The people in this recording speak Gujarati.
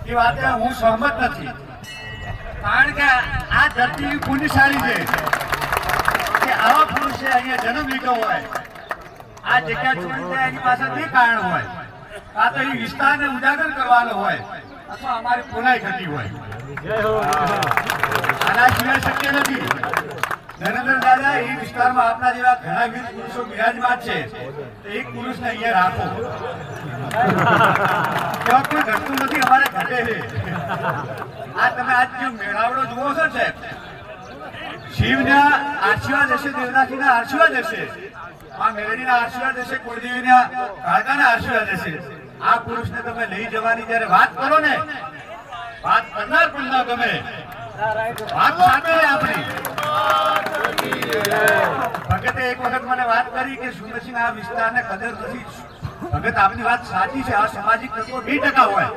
એ વાતે હું સહમત નથી, કારણ કે આ ધરતી પુણ્યશાળી છે કે આવા પુરુષે અહીંયા જન્મ લીધો હોય, આ જગ્યા છોડી જાય એની પાસે બે કારણ હોય, કાં તો એ વિસ્તારને ઉજાગર કરવાનો હોય અથવા અમારી પુનાઈ થતી હોય. આના સિવાય શક્ય નથી. નરેન્દ્ર દાદા એ વિસ્તારમાં આપણા જેવા ઘણા વીર પુરુષો બિરાજમાન છે, તો એક પુરુષને અહીંયા રાખો. કોઈ ઘટતું નથી, અમારે ઘટે છે. આ તમે આજ જે મેળાવડો જુઓ છો છે, શિવના આશીર્વાદ હશે, દેવનાથજીના આશીર્વાદ હશે, આ મેળડીના આશીર્વાદ હશે, કુળદેવીના કાળકાના આશીર્વાદ હશે. આ પુરુષને તમે લઈ જવાની જયારે વાત કરો ને, વાત કરનાર પણ ના ગમે, વાત સાચી આપણી. ભગતે એક વખત મને વાત કરી કે સુંદરસિંહ આ વિસ્તારને કદર નથી. ભગત આપની વાત સાચી છે, આ સામાજિક તત્વો 2% હોય.